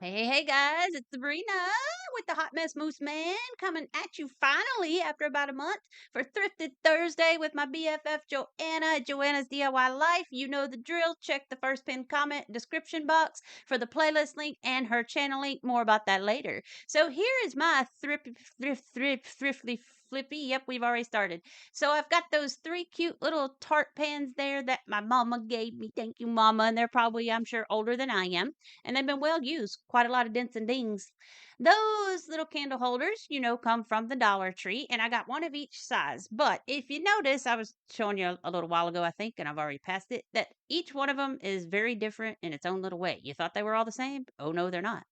Hey, guys, it's Sabrina with the Hot Mess Moose Man coming at you finally after about a month for Thrifted Thursday with my BFF Joanna at Joanna's DIY Life. You know the drill. Check the first pinned comment description box for the playlist link and her channel link. More about that later. So here is my thriftly flippy. Yep, we've already started. So I've got those three cute little tart pans there that my mama gave me. Thank you, mama. And they're probably, I'm sure, older than I am and they've been well used, quite a lot of dents and dings. Those little candle holders, come from the Dollar Tree, and I got one of each size. But if you notice, I was showing you a little while ago, I think, and I've already passed it, that each one of them is very different in its own little way. You thought they were all the same? Oh, no, they're not.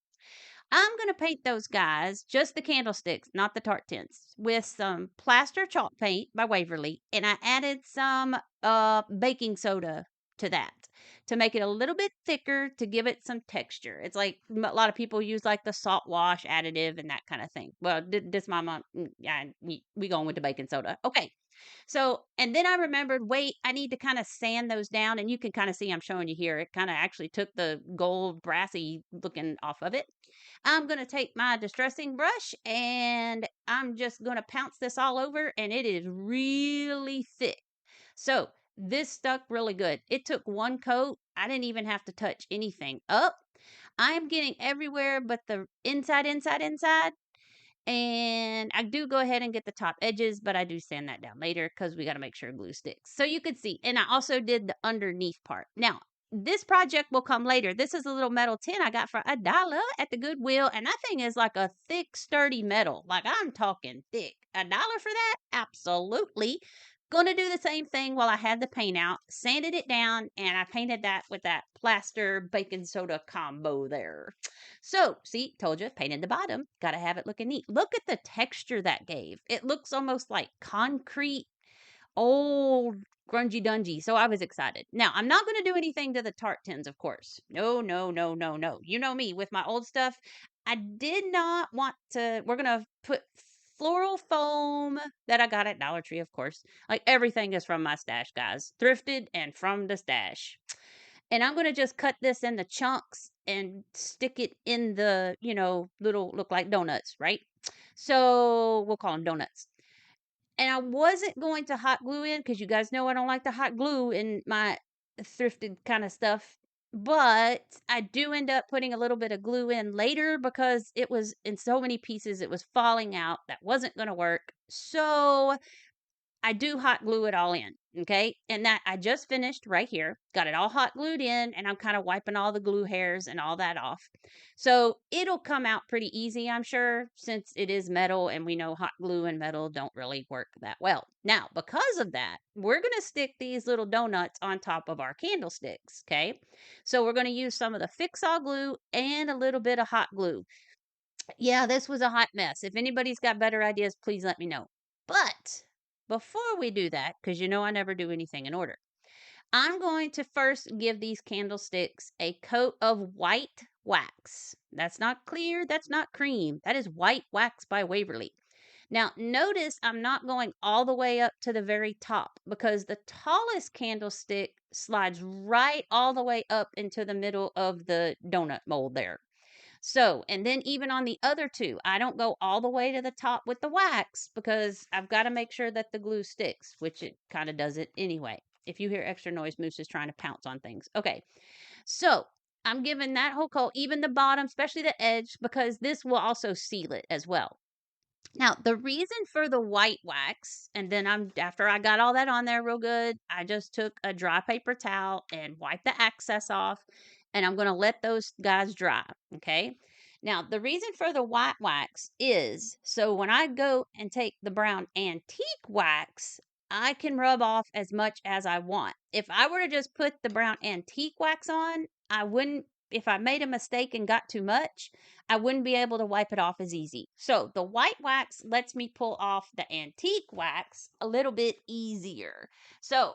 I'm going to paint those guys, just the candlesticks, not the tart tints, with some plaster chalk paint by Waverly, and I added some baking soda to that to make it a little bit thicker to give it some texture. It's like a lot of people use like the salt wash additive and that kind of thing. Well, this mama, yeah, we going with the baking soda. Okay. So, and then I remembered, wait, I need to kind of sand those down. And you can kind of see I'm showing you here. It kind of actually took the gold brassy looking off of it. I'm going to take my distressing brush and I'm just going to pounce this all over. And it is really thick. So, this stuck really good. It took one coat. I didn't even have to touch anything up. I'm getting everywhere but the inside. And I do go ahead and get the top edges, but I do sand that down later because we got to make sure glue sticks. So you could see. And I also did the underneath part. Now, this project will come later. This is a little metal tin I got for $1 at the Goodwill. And that thing is like a thick, sturdy metal. Like I'm talking thick. $1 for that? Absolutely. Gonna do the same thing while I had the paint out, sanded it down, and I painted that with that plaster baking soda combo there. So, see, told you, painted the bottom. Got to have it looking neat. Look at the texture that gave. It looks almost like concrete, old, grungy dungy. So I was excited. Now, I'm not going to do anything to the tart tins, of course. No, no, no, no, no. You know me with my old stuff. I did not want to. We're going to put floral foam that I got at Dollar Tree, of course. Like everything is from my stash, guys. Thrifted and from the stash. And I'm gonna just cut this into chunks and stick it in the, little look like donuts, right? So we'll call them donuts. And I wasn't going to hot glue in because you guys know I don't like the hot glue in my thrifted kind of stuff. But I do end up putting a little bit of glue in later because it was in so many pieces, it was falling out. That wasn't going to work. So I do hot glue it all in, okay? And that I just finished right here. Got it all hot glued in, and I'm kind of wiping all the glue hairs and all that off. So it'll come out pretty easy, I'm sure, since it is metal, and we know hot glue and metal don't really work that well. Now, because of that, we're going to stick these little donuts on top of our candlesticks, okay? So we're going to use some of the Fix-All glue and a little bit of hot glue. Yeah, this was a hot mess. If anybody's got better ideas, please let me know. But before we do that, because you know I never do anything in order, I'm going to first give these candlesticks a coat of white wax. That's not clear, that's not cream. That is white wax by Waverly. Now, notice I'm not going all the way up to the very top because the tallest candlestick slides right all the way up into the middle of the donut mold there. So, and then even on the other two, I don't go all the way to the top with the wax because I've got to make sure that the glue sticks, which it kind of does it anyway. If you hear extra noise, Moose is trying to pounce on things. Okay, so I'm giving that whole coat, even the bottom, especially the edge, because this will also seal it as well. Now, the reason for the white wax, and then after I got all that on there real good, I just took a dry paper towel and wiped the excess off, and I'm going to let those guys dry. Okay. Now, the reason for the white wax is so when I go and take the brown antique wax, I can rub off as much as I want. If I were to just put the brown antique wax on, I wouldn't, if I made a mistake and got too much, I wouldn't be able to wipe it off as easy. So the white wax lets me pull off the antique wax a little bit easier. So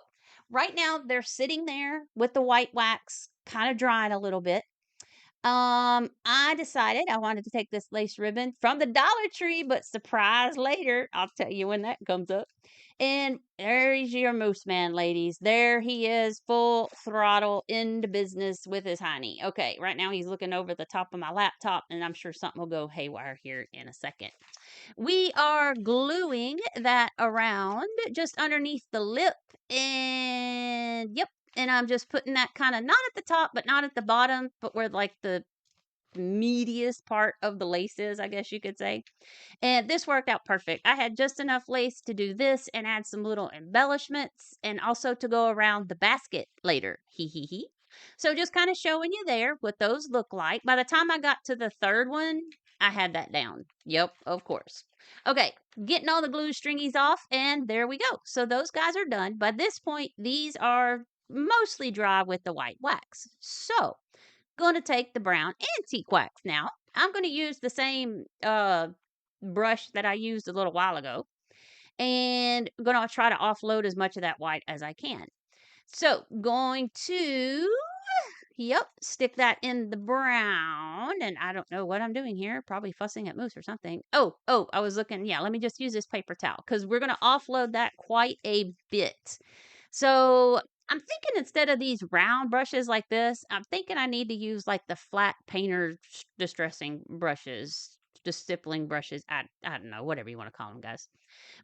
right now they're sitting there with the white wax kind of drying a little bit. I decided I wanted to take this lace ribbon from the Dollar Tree, but surprise later, I'll tell you when that comes up. And there's your moose man, ladies. There he is, full throttle into business with his honey. Okay, right now he's looking over the top of my laptop, and I'm sure something will go haywire here in a second. We are gluing that around just underneath the lip, and yep. And I'm just putting that kind of not at the top, but not at the bottom, but where like the meatiest part of the lace is, I guess you could say. And this worked out perfect. I had just enough lace to do this and add some little embellishments and also to go around the basket later. Hee hee hee. So just kind of showing you there what those look like. By the time I got to the third one, I had that down. Yep, of course. Okay, getting all the glue stringies off, and there we go. So those guys are done. By this point, these are mostly dry with the white wax. So going to take the brown antique wax now. I'm going to use the same brush that I used a little while ago, and going to try to offload as much of that white as I can. So going to, yep, stick that in the brown, and I don't know what I'm doing here, probably fussing at Moose or something. Oh, I was looking, yeah, let me just use this paper towel because we're going to offload that quite a bit. So I'm thinking instead of these round brushes like this, I'm thinking I need to use like the flat painter distressing brushes, just stippling brushes. I don't know, whatever you want to call them, guys.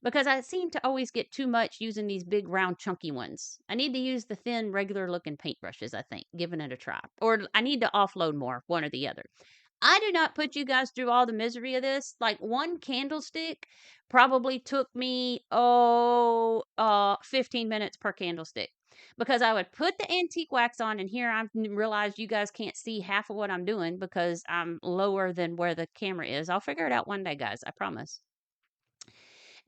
Because I seem to always get too much using these big round chunky ones. I need to use the thin regular looking paintbrushes, I think, giving it a try. Or I need to offload more, one or the other. I do not put you guys through all the misery of this. Like one candlestick probably took me 15 minutes per candlestick because I would put the antique wax on, and here I realized you guys can't see half of what I'm doing because I'm lower than where the camera is. I'll figure it out one day, guys. I promise.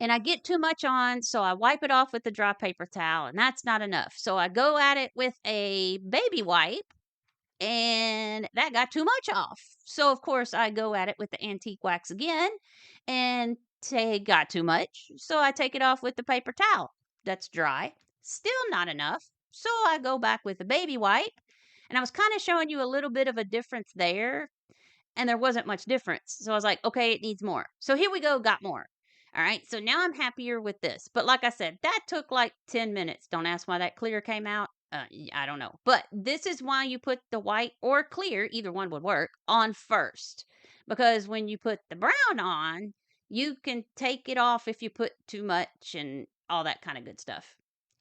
And I get too much on, so I wipe it off with the dry paper towel, and that's not enough. So I go at it with a baby wipe, and that got too much off. So of course I go at it with the antique wax again, and say got too much. So I take it off with the paper towel. That's dry. Still not enough. So I go back with the baby wipe, and I was kind of showing you a little bit of a difference there, and there wasn't much difference. So I was like, okay, it needs more. So here we go, got more. All right, so now I'm happier with this. But like I said, that took like 10 minutes. Don't ask why that clear came out. I don't know. But this is why you put the white or clear, either one would work, on first. Because when you put the brown on, you can take it off if you put too much and all that kind of good stuff.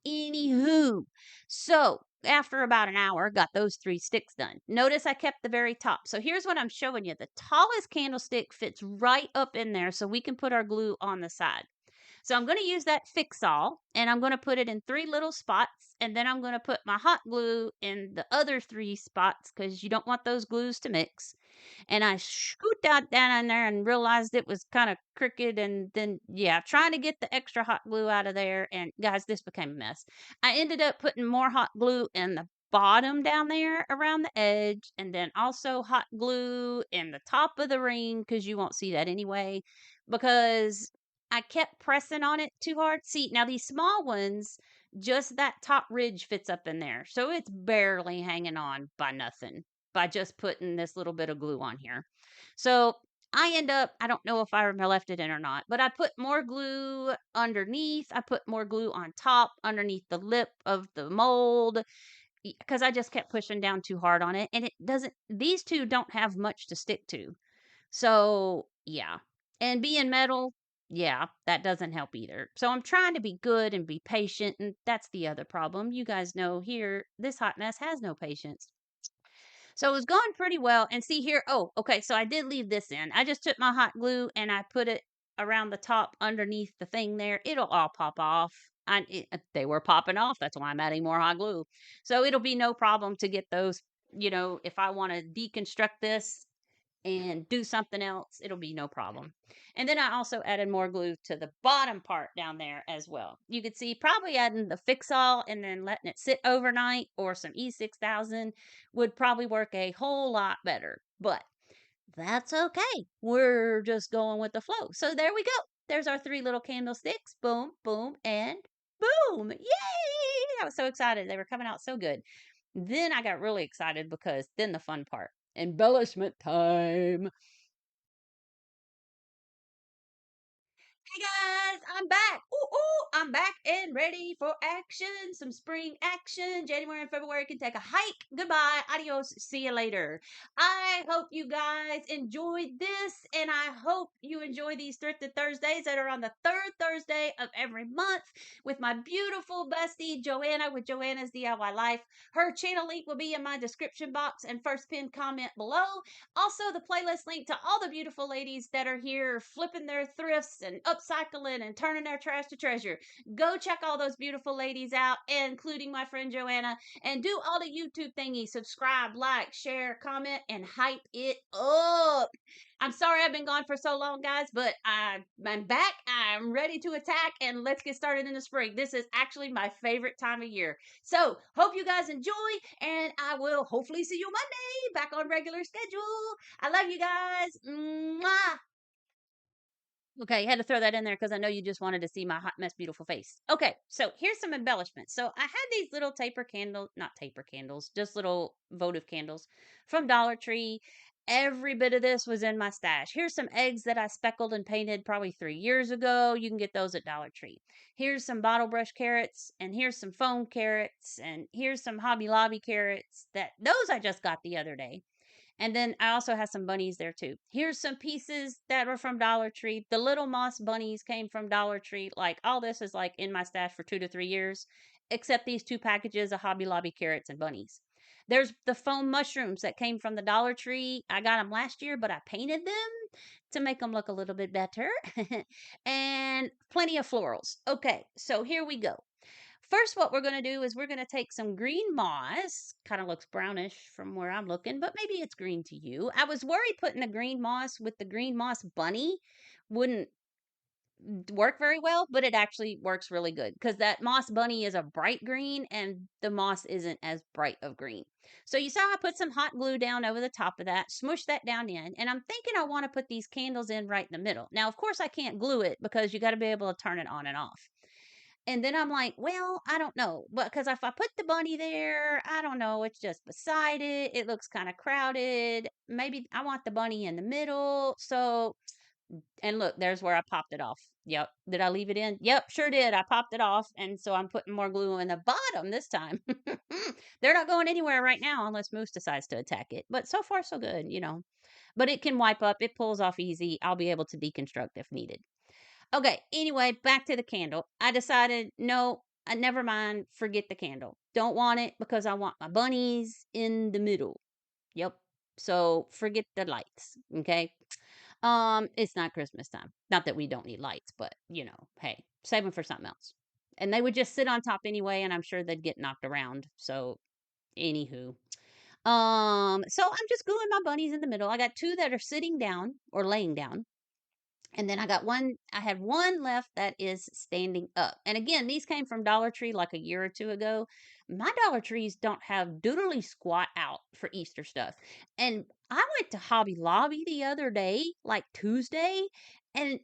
Anywho, so after about an hour, got those 3 sticks done. Notice I kept the very top. So here's what I'm showing you. The tallest candlestick fits right up in there so we can put our glue on the side. So I'm going to use that Fix-All, and I'm going to put it in 3 little spots, and then I'm going to put my hot glue in the other 3 spots because you don't want those glues to mix. And I scoot that down in there and realized it was kind of crooked. And then, yeah, trying to get the extra hot glue out of there. And guys, this became a mess. I ended up putting more hot glue in the bottom down there around the edge, and then also hot glue in the top of the ring because you won't see that anyway. Because I kept pressing on it too hard. See, now these small ones, just that top ridge fits up in there. So it's barely hanging on by nothing by just putting this little bit of glue on here. So I end up, I don't know if I left it in or not, but I put more glue underneath. I put more glue on top underneath the lip of the mold because I just kept pushing down too hard on it. And it doesn't, these two don't have much to stick to. So yeah. And being metal, yeah, that doesn't help either. So I'm trying to be good and be patient. And that's the other problem. You guys know here, this hot mess has no patience. So it was going pretty well. And see here, oh, okay. So I did leave this in. I just took my hot glue and I put it around the top underneath the thing there. It'll all pop off. They were popping off. That's why I'm adding more hot glue. So it'll be no problem to get those, if I want to deconstruct this and do something else, it'll be no problem. And then I also added more glue to the bottom part down there as well. You could see probably adding the Fix-All and then letting it sit overnight or some E6000 would probably work a whole lot better. But that's okay. We're just going with the flow. So there we go. There's our 3 little candlesticks. Boom, boom, and boom. Yay! I was so excited. They were coming out so good. Then I got really excited because then the fun part. Embellishment time. Hey guys, I'm back. Ooh, ooh, I'm back and ready for action. Some spring action. January and February can take a hike. Goodbye. Adios. See you later. I hope you guys enjoyed this, and I hope you enjoy these Thrifted Thursdays that are on the third Thursday of every month with my beautiful bestie Joanna with Joanna's DIY Life. Her channel link will be in my description box and first pinned comment below. Also, the playlist link to all the beautiful ladies that are here flipping their thrifts and upcycling and turning their trash to treasure. Go check all those beautiful ladies out, including my friend Joanna, and do all the YouTube thingies. Subscribe, like, share, comment, and hype it up. I'm sorry I've been gone for so long, guys, but I'm back. I'm ready to attack, and let's get started in the spring. This is actually my favorite time of year. So, hope you guys enjoy, and I will hopefully see you Monday back on regular schedule. I love you guys. Mwah. Okay, had to throw that in there because I know you just wanted to see my hot mess beautiful face. Okay, so here's some embellishments. So I had these little taper candles, not taper candles, just little votive candles from Dollar Tree. Every bit of this was in my stash. Here's some eggs that I speckled and painted probably 3 years ago. You can get those at Dollar Tree. Here's some bottle brush carrots, and here's some foam carrots, and here's some Hobby Lobby carrots that those I just got the other day. And then I also have some bunnies there too. Here's some pieces that are from Dollar Tree. The little moss bunnies came from Dollar Tree. Like all this is like in my stash for 2 to 3 years, except these two packages of Hobby Lobby carrots and bunnies. There's the foam mushrooms that came from the Dollar Tree. I got them last year, but I painted them to make them look a little bit better. And plenty of florals. Okay, so here we go. First, what we're going to do is we're going to take some green moss. Kind of looks brownish from where I'm looking, but maybe it's green to you. I was worried putting the green moss with the green moss bunny wouldn't work very well, but it actually works really good because that moss bunny is a bright green and the moss isn't as bright of green. So you saw I put some hot glue down over the top of that, smush that down in, and I'm thinking I want to put these candles in right in the middle. Now, of course, I can't glue it because you got to be able to turn it on and off. And then I'm like, well, I don't know. But because if I put the bunny there, I don't know. It's just beside it. It looks kind of crowded. Maybe I want the bunny in the middle. So, and look, there's where I popped it off. Yep. Did I leave it in? Yep, sure did. I popped it off. And so I'm putting more glue in the bottom this time. They're not going anywhere right now unless Moose decides to attack it. But so far, so good, you know. But it can wipe up. It pulls off easy. I'll be able to deconstruct if needed. Okay, anyway, back to the candle. I decided, no, never mind, forget the candle. Don't want it because I want my bunnies in the middle. Yep. So forget the lights, okay? It's not Christmas time. Not that we don't need lights, but you know, hey, save them for something else. And they would just sit on top anyway, and I'm sure they'd get knocked around. So, anywho. So I'm just gluing my bunnies in the middle. I got two that are sitting down or laying down. And then I had one left that is standing up. And again, these came from Dollar Tree like a year or two ago. My Dollar Trees don't have doodly squat out for Easter stuff. And I went to Hobby Lobby the other day, like Tuesday, and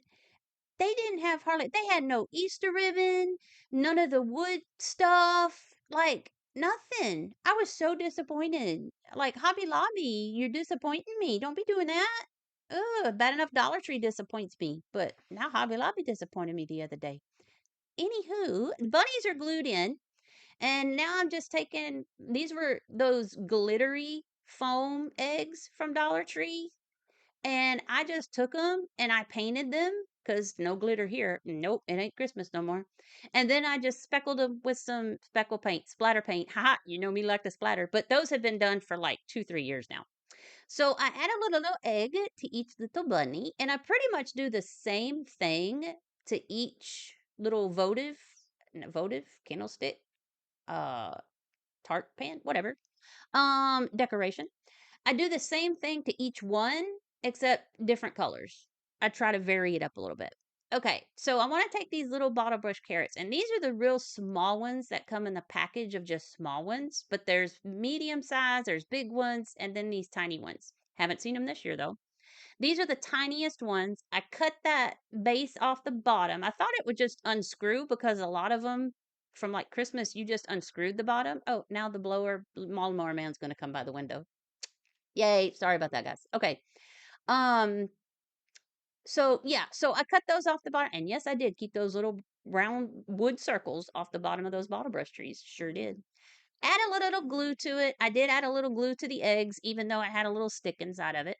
they didn't have hardly, they had no Easter ribbon, none of the wood stuff, like nothing. I was so disappointed. Like, Hobby Lobby, you're disappointing me. Don't be doing that. Ugh, bad enough Dollar Tree disappoints me, but now Hobby Lobby disappointed me the other day. Anywho, bunnies are glued in, and now I'm just taking, these were those glittery foam eggs from Dollar Tree. And I just took them and I painted them because no glitter here. Nope, it ain't Christmas no more. And then I just speckled them with some speckle paint, splatter paint. Haha, you know me like the splatter. But those have been done for like 2, 3 years now. So I add a little egg to each little bunny, and I pretty much do the same thing to each little votive candlestick, uh, tart pan, whatever, decoration. I do the same thing to each one, except different colors. I try to vary it up a little bit. Okay, so I want to take these little bottle brush carrots, and these are the real small ones that come in the package of just small ones, but there's medium size, there's big ones, and then these tiny ones. Haven't seen them this year though. These are the tiniest ones. I cut that base off the bottom. I thought it would just unscrew because a lot of them from like Christmas, you just unscrewed the bottom. Oh, now the lawnmower man's going to come by the window. Yay. Sorry about that, guys. Okay. Um, So yeah, so I cut those off the bottom, and yes, I did keep those little round wood circles off the bottom of those bottle brush trees. Sure did. Add a little glue to it. I did add a little glue to the eggs, even though it had a little stick inside of it.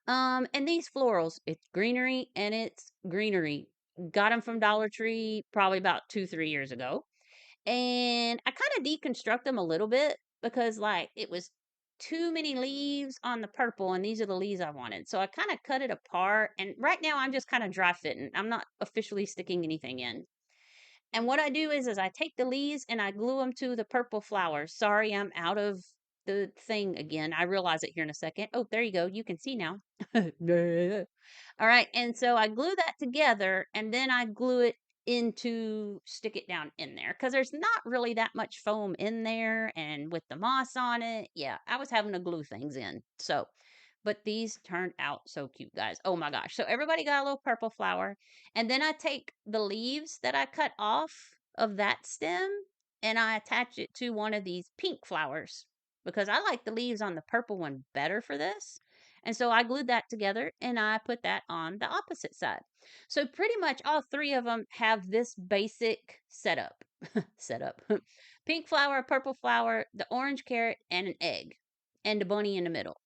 And these florals, it's greenery and it's greenery. Got them from Dollar Tree probably about 2, 3 years ago. And I kind of deconstruct them a little bit because like it was too many leaves on the purple and these are the leaves I wanted. So I kind of cut it apart and right now I'm just kind of dry fitting. I'm not officially sticking anything in. And what I do is I take the leaves and I glue them to the purple flowers. Sorry, I'm out of the thing again. I realize it here in a second. Oh, there you go. You can see now. All right. And so I glue that together and then I glue it into stick it down in there because there's not really that much foam in there. And with the moss on it, yeah, I was having to glue things in. So, but these turned out so cute, guys. Oh my gosh. So everybody got a little purple flower. And then I take the leaves that I cut off of that stem and I attach it to one of these pink flowers because I like the leaves on the purple one better for this. And so I glued that together and I put that on the opposite side. So pretty much all three of them have this basic setup. setup. Pink flower, purple flower, the orange carrot, and an egg, and a bunny in the middle.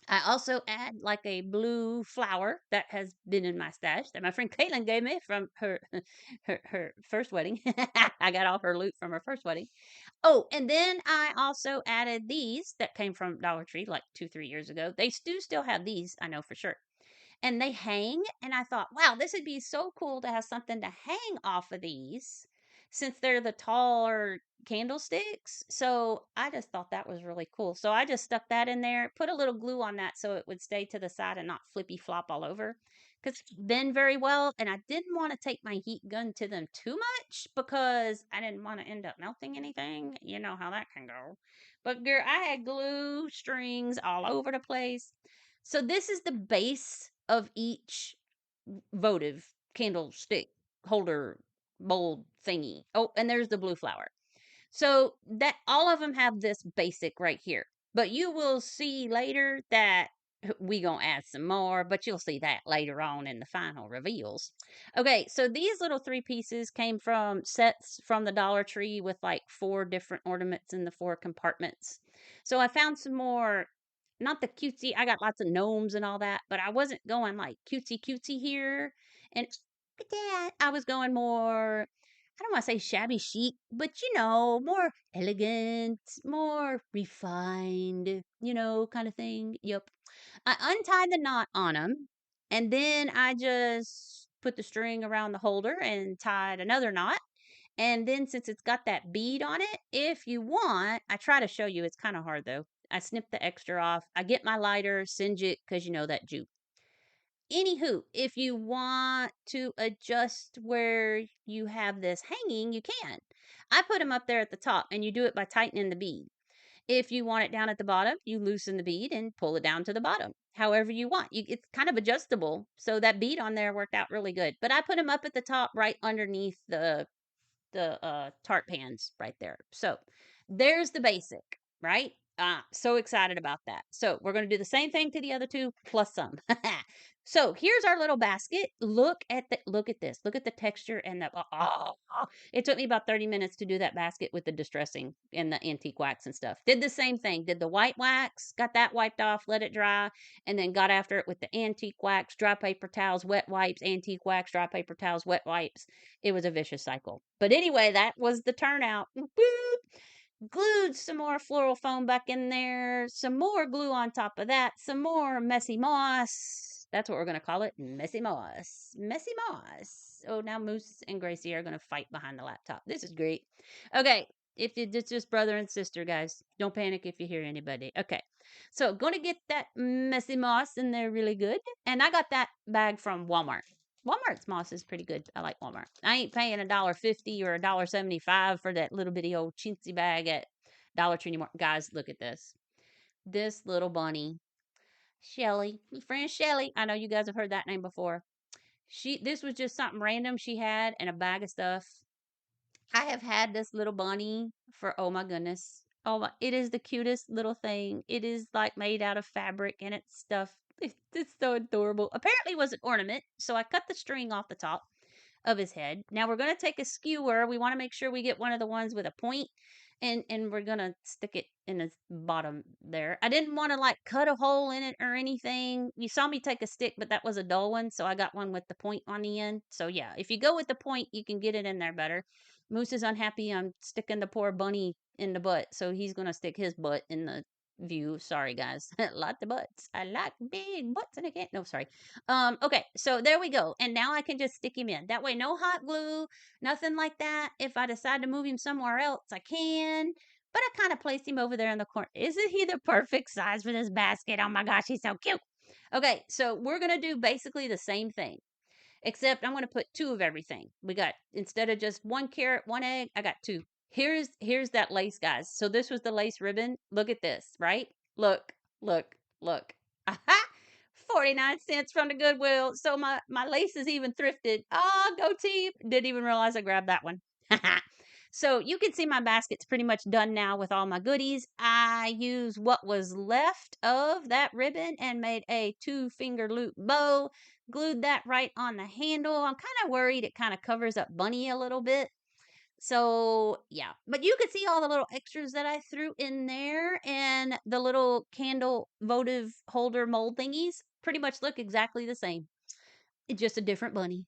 I also add like a blue flower that has been in my stash that my friend Caitlin gave me from her her first wedding. I got all her loot from her first wedding. Oh, and then I also added these that came from Dollar Tree like 2, 3 years ago. They do still have these, I know for sure. And they hang, and I thought, wow, this would be so cool to have something to hang off of these since they're the taller candlesticks. So I just thought that was really cool. So I just stuck that in there, put a little glue on that so it would stay to the side and not flippy flop all over. Because it's been very well, and I didn't want to take my heat gun to them too much because I didn't want to end up melting anything. You know how that can go. But girl, I had glue strings all over the place. So this is the base of each votive candlestick holder bowl thingy. Oh, and there's the blue flower. So that all of them have this basic right here. But you will see later that we gonna add some more, but you'll see that later on in the final reveals. Okay, so these little three pieces came from sets from the Dollar Tree with like 4 different ornaments in the 4 compartments. So I found some more, not the cutesy, I got lots of gnomes and all that, but I wasn't going like cutesy cutesy here. And look at that. I was going more, I don't want to say shabby chic, but more elegant, more refined, kind of thing. Yep. I untied the knot on them and then I just put the string around the holder and tied another knot. And then since it's got that bead on it, if you want, I try to show you, it's kind of hard though. I snip the extra off. I get my lighter, singe it because you know that juke. Anywho, if you want to adjust where you have this hanging, you can. I put them up there at the top and you do it by tightening the bead. If you want it down at the bottom, you loosen the bead and pull it down to the bottom. However you want. It's kind of adjustable. So that bead on there worked out really good. But I put them up at the top right underneath the tart pans right there. So there's the basic, right? So excited about that. So we're going to do the same thing to the other two plus some. So here's our little basket. Look at this. Look at the texture and the it took me about 30 minutes to do that basket with the distressing and the antique wax and stuff. Did the same thing. Did the white wax, got that wiped off, let it dry, and then got after it with the antique wax, dry paper towels, wet wipes, antique wax, dry paper towels, wet wipes. It was a vicious cycle. But anyway, that was the turnout. Boop. Glued some more floral foam back in there, some more glue on top of that, some more messy moss. That's what we're going to call it, messy moss. Messy moss. Oh, now Moose and Gracie are going to fight behind the laptop. This is great. Okay, if it's just brother and sister, guys, don't panic if you hear anybody. Okay, so going to get that messy moss in there really good. And I got that bag from Walmart. Walmart's moss is pretty good. I like Walmart. I ain't paying $1.50 or $1.75 for that little bitty old chintzy bag at Dollar Tree anymore. Guys, look at this. This little bunny, Shelly, my friend Shelly. I know you guys have heard that name before. This was just something random she had in a bag of stuff. I have had this little bunny for, oh my goodness. Oh my, it is the cutest little thing. It is like made out of fabric and it's stuffed It's so adorable. Apparently, it was an ornament, so I cut the string off the top of his head. Now we're gonna take a skewer. We want to make sure we get one of the ones with a point, and we're gonna stick it in his bottom there. I didn't want to like cut a hole in it or anything. You saw me take a stick, but that was a dull one, so I got one with the point on the end. So yeah, if you go with the point, you can get it in there better. Moose is unhappy. I'm sticking the poor bunny in the butt, so he's gonna stick his butt in the view. Sorry guys. Lots of butts. I like big butts and I can't. No, sorry. Okay, so there we go. And now I can just stick him in. That way, no hot glue, nothing like that. If I decide to move him somewhere else, I can. But I kind of placed him over there in the corner. Isn't he the perfect size for this basket? Oh my gosh, he's so cute. Okay, so we're going to do basically the same thing, except I'm going to put two of everything. We got, instead of just one carrot, one egg, I got two. Here's that lace, guys. So this was the lace ribbon. Look at this, right? Look, look. Aha! 49 cents from the Goodwill. So my lace is even thrifted. Oh, go team. Didn't even realize I grabbed that one. So you can see my basket's pretty much done now with all my goodies. I used what was left of that ribbon and made a 2-finger loop bow. Glued that right on the handle. I'm kind of worried it kind of covers up Bunny a little bit. So, yeah. But you could see all the little extras that I threw in there, and the little candle votive holder mold thingies pretty much look exactly the same. It's just a different bunny.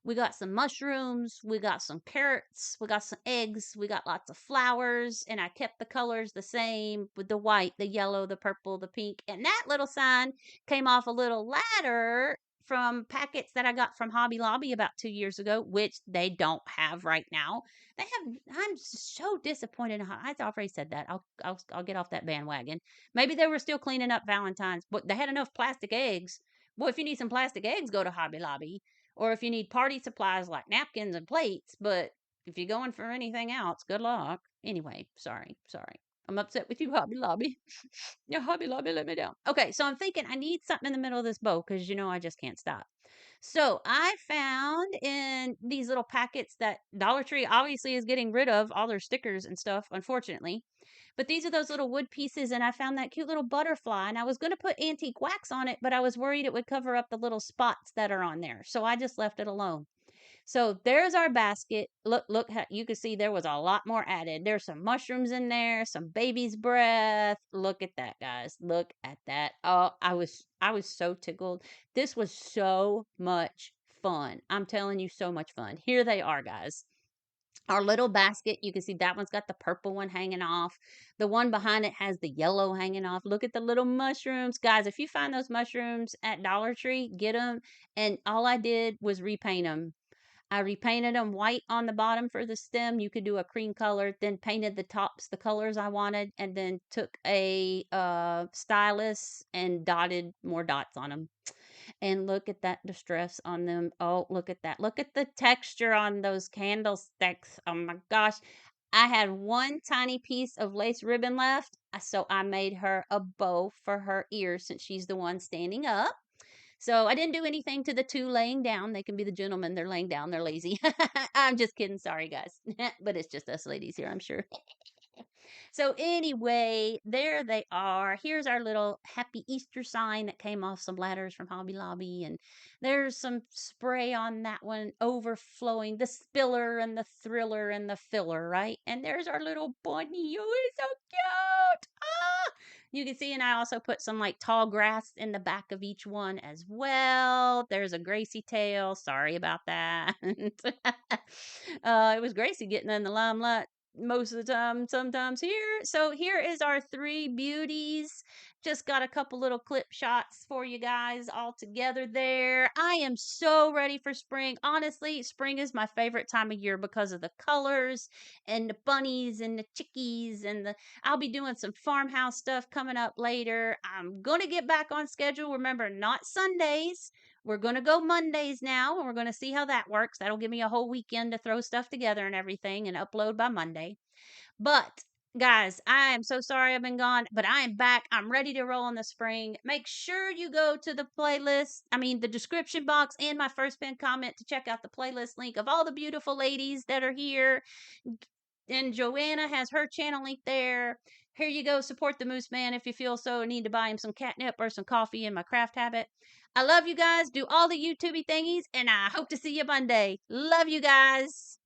We got some mushrooms, we got some carrots, we got some eggs, we got lots of flowers, and I kept the colors the same with the white, the yellow, the purple, the pink. And that little sign came off a little ladder from packets that I got from Hobby Lobby about 2 years ago, which they don't have right now. They have. I'm so disappointed. I already said that. I'll get off that bandwagon. Maybe they were still cleaning up Valentine's, but they had enough plastic eggs. Boy, if you need some plastic eggs, go to Hobby Lobby. Or if you need party supplies like napkins and plates, but if you're going for anything else, good luck. Anyway, sorry. I'm upset with you, Hobby Lobby. Yeah, Hobby Lobby let me down. Okay, so I'm thinking I need something in the middle of this bow because I just can't stop. So I found in these little packets that Dollar Tree obviously is getting rid of all their stickers and stuff, unfortunately. But these are those little wood pieces, and I found that cute little butterfly, and I was going to put antique wax on it, but I was worried it would cover up the little spots that are on there. So I just left it alone. So there's our basket. Look, you can see there was a lot more added. There's some mushrooms in there, some baby's breath. Look at that, guys. Look at that. Oh, I was so tickled. This was so much fun. I'm telling you, so much fun. Here they are, guys. Our little basket, you can see that one's got the purple one hanging off. The one behind it has the yellow hanging off. Look at the little mushrooms. Guys, if you find those mushrooms at Dollar Tree, get them. And all I did was repaint them. I repainted them white on the bottom for the stem. You could do a cream color, then painted the tops the colors I wanted, and then took a stylus and dotted more dots on them. And look at that distress on them. Oh, look at that. Look at the texture on those candlesticks. Oh my gosh. I had one tiny piece of lace ribbon left, so I made her a bow for her ears since she's the one standing up. So I didn't do anything to the two laying down. They can be the gentlemen. They're laying down. They're lazy. I'm just kidding. Sorry, guys. But it's just us ladies here, I'm sure. So anyway, there they are. Here's our little happy Easter sign that came off some ladders from Hobby Lobby. And there's some spray on that one overflowing, the spiller and the thriller and the filler, right? And there's our little bunny. Oh, it's so cute. Ah! You can see, and I also put some like tall grass in the back of each one as well. There's a Gracie tail. Sorry about that. It was Gracie getting in the limelight most of the time, sometimes here. So here is our three beauties. Just got a couple little clip shots for you guys all together there. I am so ready for spring. Honestly, spring is my favorite time of year because of the colors and the bunnies and the chickies and I'll be doing some farmhouse stuff coming up later. I'm going to get back on schedule. Remember, not Sundays. We're going to go Mondays now, and we're going to see how that works. That'll give me a whole weekend to throw stuff together and everything and upload by Monday. But guys, I am so sorry I've been gone, but I am back. I'm ready to roll in the spring. Make sure you go to the playlist, the description box and my first pinned comment to check out the playlist link of all the beautiful ladies that are here. And Joanna has her channel link there. Here you go. Support the Moose Man if you feel so and need to buy him some catnip or some coffee in my craft habit. I love you guys. Do all the YouTubey thingies, and I hope to see you Monday. Love you guys.